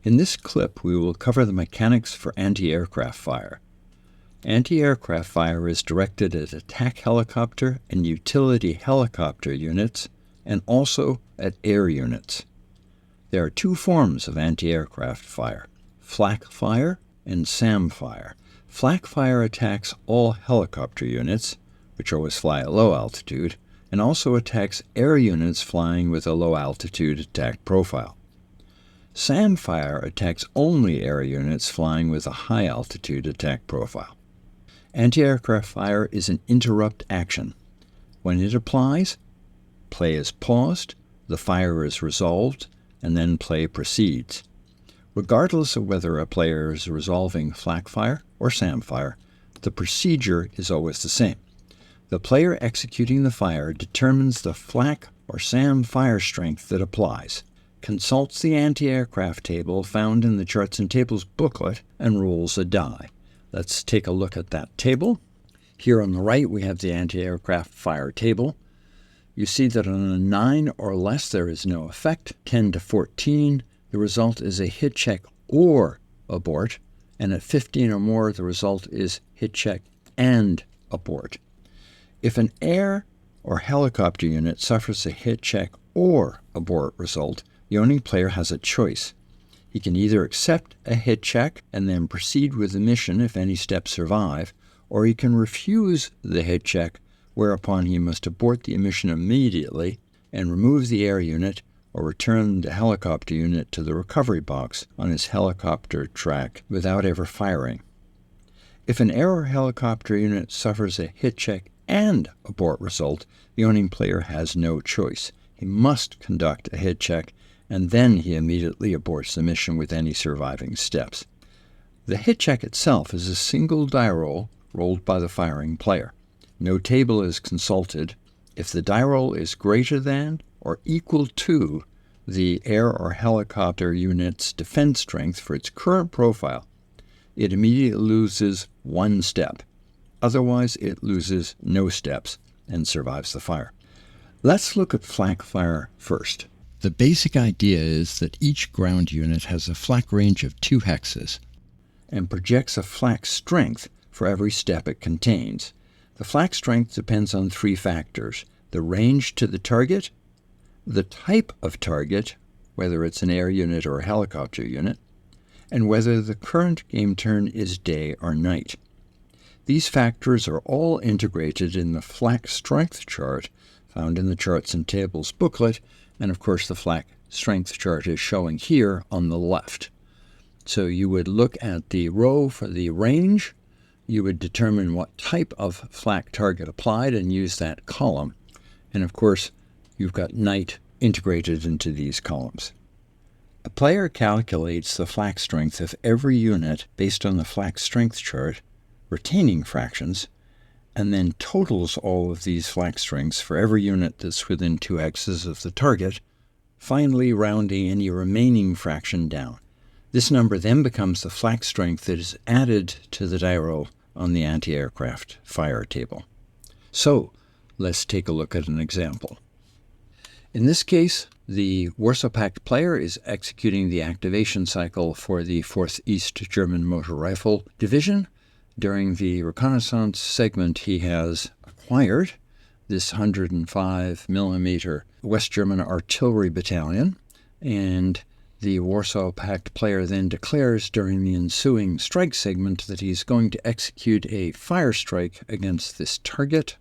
In this clip, we will cover the mechanics for anti-aircraft fire. Anti-aircraft fire is directed at attack helicopter and utility helicopter units, and also at air units. There are two forms of anti-aircraft fire: flak fire and SAM fire. Flak fire attacks all helicopter units, which always fly at low altitude, and also attacks air units flying with a low altitude attack profile. SAM fire attacks only air units flying with a high altitude attack profile. Anti-aircraft fire is an interrupt action. When it applies, play is paused, the fire is resolved, and then play proceeds. Regardless of whether a player is resolving flak fire or SAM fire, the procedure is always the same. The player executing the fire determines the flak or SAM fire strength that applies, consults the anti-aircraft table found in the Charts and Tables booklet, and rolls a die. Let's take a look at that table. Here on the right, we have the anti-aircraft fire table. You see that on a 9 or less, there is no effect. 10 to 14, the result is a hit check or abort. And at 15 or more, the result is hit check and abort. If an air or helicopter unit suffers a hit check or abort result, the owning player has a choice. He can either accept a hit check and then proceed with the mission if any steps survive, or he can refuse the hit check, whereupon he must abort the mission immediately and remove the air unit or return the helicopter unit to the recovery box on his helicopter track without ever firing. If an air or helicopter unit suffers a hit check and abort result, the owning player has no choice. He must conduct a hit check, and then he immediately aborts the mission with any surviving steps. The hit check itself is a single die roll rolled by the firing player. No table is consulted. If the die roll is greater than or equal to the air or helicopter unit's defense strength for its current profile, it immediately loses one step. Otherwise, it loses no steps and survives the fire. Let's look at flak fire first. The basic idea is that each ground unit has a flak range of 2 hexes and projects a flak strength for every step it contains. The flak strength depends on 3 factors: the range to the target, the type of target, whether it's an air unit or a helicopter unit, and whether the current game turn is day or night. These factors are all integrated in the flak strength chart found in the Charts and Tables booklet, and of course the flak strength chart is showing here on the left. So you would look at the row for the range, you would determine what type of flak target applied and use that column. And of course, you've got night integrated into these columns. A player calculates the flak strength of every unit based on the flak strength chart, retaining fractions, and then totals all of these flak strengths for every unit that's within 2 hexes of the target, finally rounding any remaining fraction down. This number then becomes the flak strength that is added to the die roll on the anti-aircraft fire table. So, let's take a look at an example. In this case, the Warsaw Pact player is executing the activation cycle for the 4th East German Motor Rifle Division. During the reconnaissance segment, he has acquired this 105 millimeter West German artillery battalion, and the Warsaw Pact player then declares during the ensuing strike segment that he's going to execute a fire strike against this target,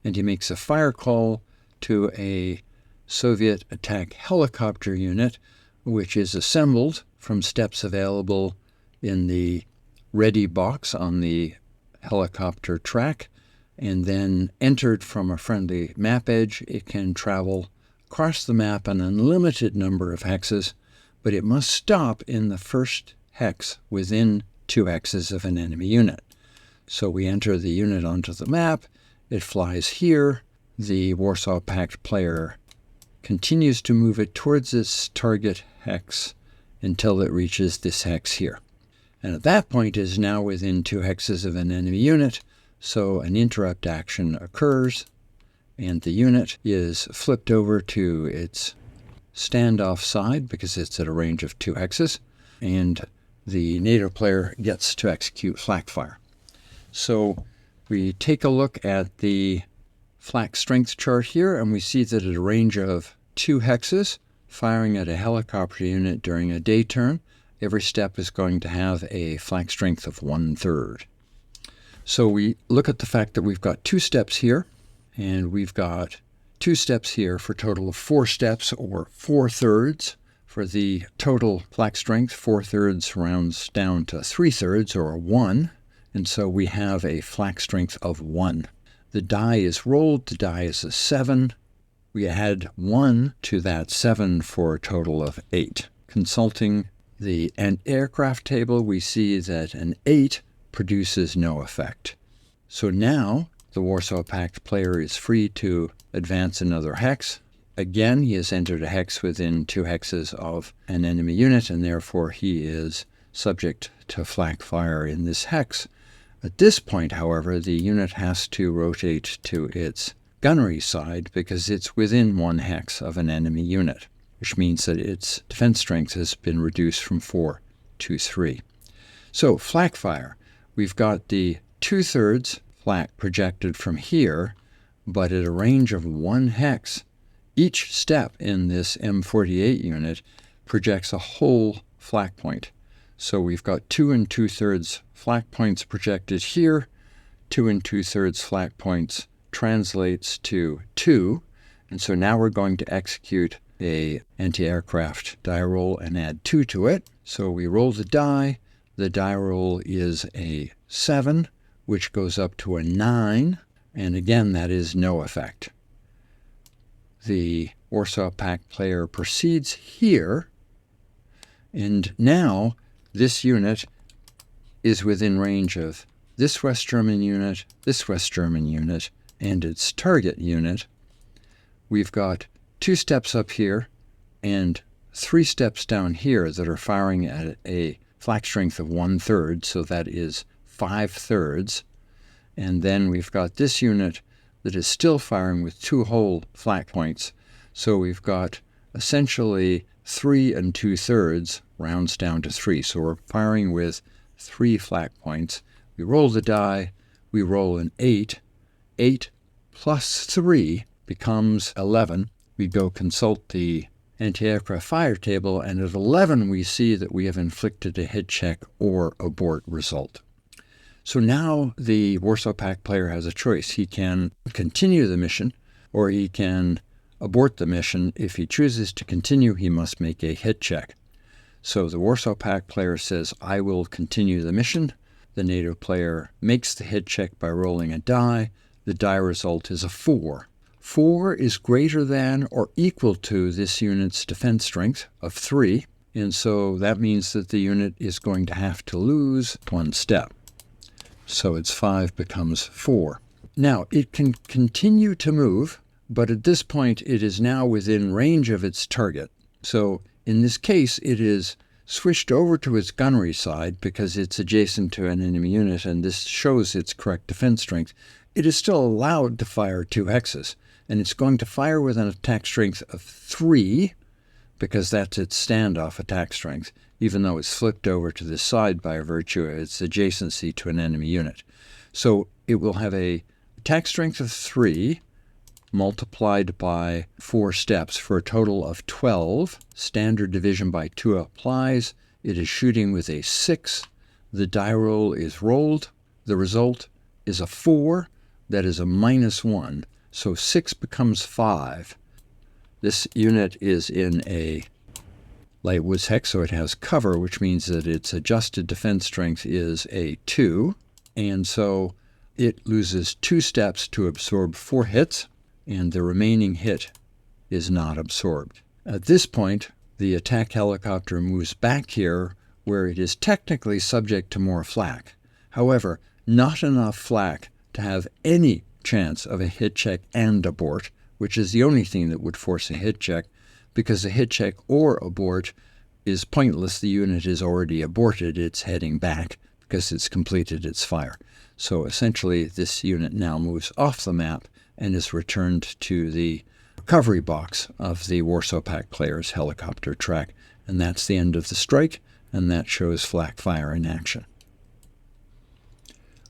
and he makes a fire call to a Soviet attack helicopter unit, which is assembled from steps available in the ready box on the helicopter track, and then entered from a friendly map edge. It can travel across the map an unlimited number of hexes, but it must stop in the first hex within 2 hexes of an enemy unit. So we enter the unit onto the map, it flies here, the Warsaw Pact player continues to move it towards its target hex until it reaches this hex here. And at that point is now within 2 hexes of an enemy unit, so an interrupt action occurs, and the unit is flipped over to its standoff side because it's at a range of 2 hexes, and the NATO player gets to execute flak fire. So we take a look at the flak strength chart here, and we see that at a range of 2 hexes, firing at a helicopter unit during a day turn, every step is going to have a flak strength of 1/3. So we look at the fact that we've got 2 steps here, and we've got 2 steps here for a total of 4 steps, or 4/3. For the total flak strength, 4/3 rounds down to 3/3, or a 1, and so we have a flak strength of 1. The die is rolled. The die is a 7. We add 1 to that 7 for a total of 8. Consulting the aircraft table, we see that an 8 produces no effect. So now the Warsaw Pact player is free to advance another hex. Again, he has entered a hex within 2 hexes of an enemy unit, and therefore he is subject to flak fire in this hex. At this point, however, the unit has to rotate to its gunnery side because it's within 1 hex of an enemy unit, which means that its defense strength has been reduced from 4 to 3. So, flak fire. We've got the 2/3 flak projected from here, but at a range of 1 hex. Each step in this M48 unit projects a whole flak point. So we've got 2 2/3 flak points projected here. 2 2/3 flak points translates to 2. And so now we're going to execute a anti-aircraft die roll and add 2 to it. So we roll the die. The die roll is a 7, which goes up to a 9. And again, that is no effect. The Warsaw Pact player proceeds here, and now this unit is within range of this West German unit, this West German unit, and its target unit. We've got 2 steps up here and 3 steps down here that are firing at a flak strength of 1/3, so that is 5/3. And then we've got this unit that is still firing with 2 whole flak points. So we've got essentially 3 2/3 rounds down to 3. So we're firing with 3 flak points. We roll the die. We roll an 8. 8 plus 3 becomes 11. We go consult the anti-aircraft fire table, and at 11 we see that we have inflicted a hit check or abort result. So now the Warsaw Pact player has a choice. He can continue the mission, or he can abort the mission. If he chooses to continue, he must make a hit check. So the Warsaw Pact player says, I will continue the mission. The NATO player makes the hit check by rolling a die. The die result is a 4. 4 is greater than or equal to this unit's defense strength of 3, and so that means that the unit is going to have to lose 1 step. So its 5 becomes 4. Now, it can continue to move, but at this point it is now within range of its target. So in this case, it is switched over to its gunnery side because it's adjacent to an enemy unit, and this shows its correct defense strength. It is still allowed to fire 2 hexes, and it's going to fire with an attack strength of 3 because that's its standoff attack strength, even though it's flipped over to the side by virtue of its adjacency to an enemy unit. So it will have a attack strength of 3 multiplied by 4 steps for a total of 12. Standard division by 2 applies. It is shooting with a 6. The die roll is rolled. The result is a 4. That is a -1. So 6 becomes 5. This unit is in a light woods hex, so it has cover, which means that its adjusted defense strength is a 2. And so it loses 2 steps to absorb 4 hits, and the remaining hit is not absorbed. At this point, the attack helicopter moves back here, where it is technically subject to more flak. However, not enough flak to have any chance of a hit check and abort, which is the only thing that would force a hit check, because a hit check or abort is pointless. The unit is already aborted. It's heading back because it's completed its fire. So essentially, this unit now moves off the map and is returned to the recovery box of the Warsaw Pact player's helicopter track. And that's the end of the strike, and that shows flak fire in action.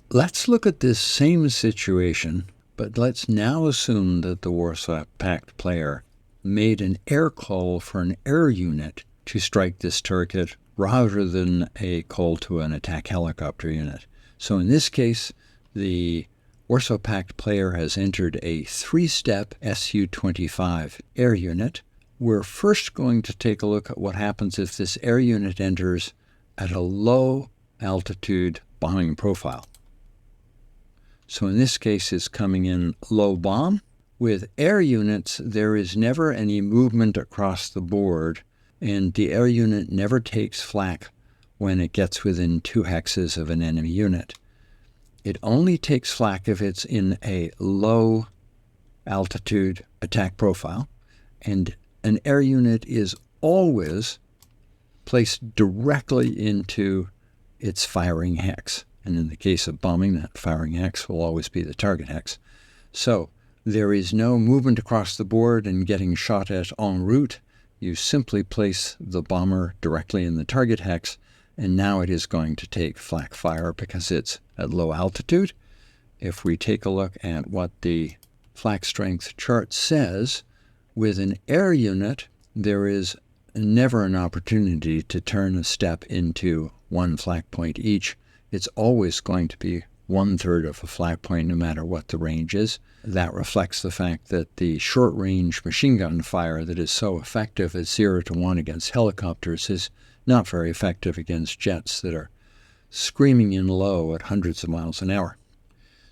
Let's look at this same situation, but let's now assume that the Warsaw Pact player made an air call for an air unit to strike this target rather than a call to an attack helicopter unit. So in this case, the Warsaw Pact player has entered a 3-step Su-25 air unit. We're first going to take a look at what happens if this air unit enters at a low altitude bombing profile. So in this case, it's coming in low bomb. With air units, there is never any movement across the board, and the air unit never takes flak when it gets within 2 hexes of an enemy unit. It only takes flak if it's in a low altitude attack profile, and an air unit is always placed directly into its firing hex. And in the case of bombing, that firing hex will always be the target hex. So there is no movement across the board and getting shot at en route. You simply place the bomber directly in the target hex, and now it is going to take flak fire because it's at low altitude. If we take a look at what the flak strength chart says, with an air unit, there is never an opportunity to turn a step into 1 flak point each. It's always going to be 1/3 of a flak point no matter what the range is. That reflects the fact that the short-range machine gun fire that is so effective at 0 to 1 against helicopters is not very effective against jets that are screaming in low at hundreds of miles an hour.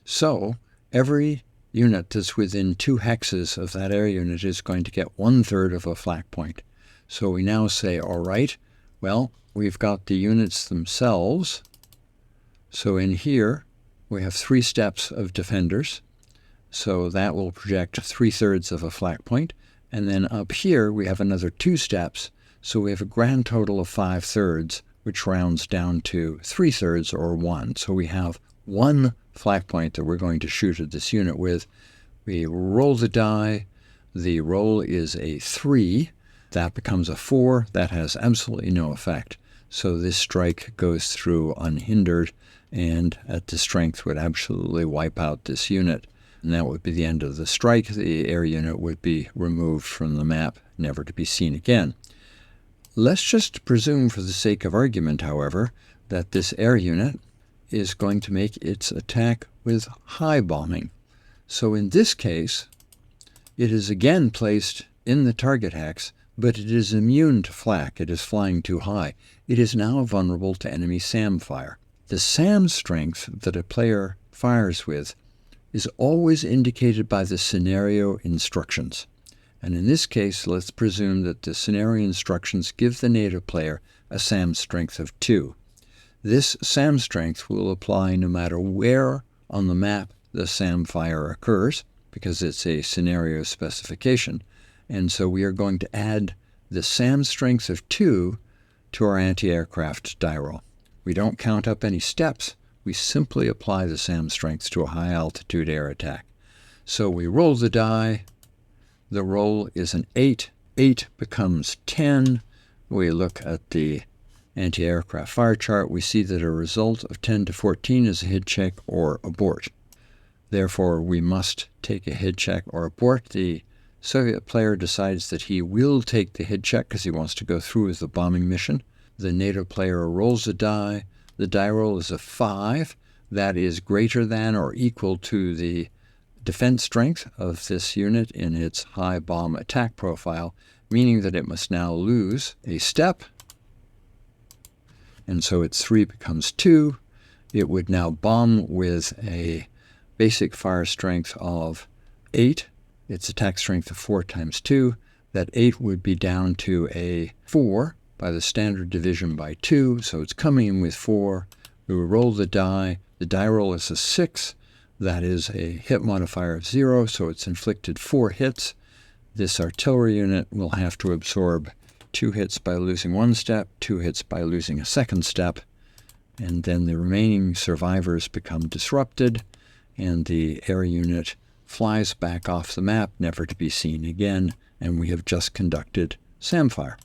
So every unit that's within 2 hexes of that air unit is going to get 1/3 of a flak point. So we now say, all right, well, we've got the units themselves. So in here, we have 3 steps of defenders. So that will project 3/3 of a flak point. And then up here, we have another 2 steps. So we have a grand total of 5/3, which rounds down to 3/3 or 1. So we have 1 flak point that we're going to shoot at this unit with. We roll the die. The roll is a 3. That becomes a 4. That has absolutely no effect. So this strike goes through unhindered, and at the strength would absolutely wipe out this unit. And that would be the end of the strike. The air unit would be removed from the map, never to be seen again. Let's just presume for the sake of argument, however, that this air unit is going to make its attack with high bombing. So in this case, it is again placed in the target hex, but it is immune to flak. It is flying too high. It is now vulnerable to enemy SAM fire. The SAM strength that a player fires with is always indicated by the scenario instructions. And in this case, let's presume that the scenario instructions give the native player a SAM strength of 2. This SAM strength will apply no matter where on the map the SAM fire occurs, because it's a scenario specification. And so we are going to add the SAM strength of 2 to our anti-aircraft die roll. We don't count up any steps. We simply apply the SAM strength to a high-altitude air attack. So we roll the die. The roll is an 8. 8 becomes 10. We look at the anti-aircraft fire chart. We see that a result of 10 to 14 is a hit check or abort. Therefore, we must take a hit check or abort. The Soviet player decides that he will take the hit check because he wants to go through with the bombing mission. The NATO player rolls a die. The die roll is a 5. That is greater than or equal to the defense strength of this unit in its high bomb attack profile, meaning that it must now lose a step. And so its 3 becomes 2. It would now bomb with a basic fire strength of 8. Its attack strength of 4 times 2. That 8 would be down to a 4 by the standard division by 2. So it's coming in with 4. We will roll the die. The die roll is a 6. That is a hit modifier of 0, so it's inflicted 4 hits. This artillery unit will have to absorb 2 hits by losing 1 step, 2 hits by losing a 2nd step, and then the remaining survivors become disrupted, and the air unit flies back off the map, never to be seen again, and we have just conducted SAMFIRE.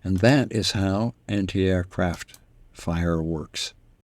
And that is how anti-aircraft fire works.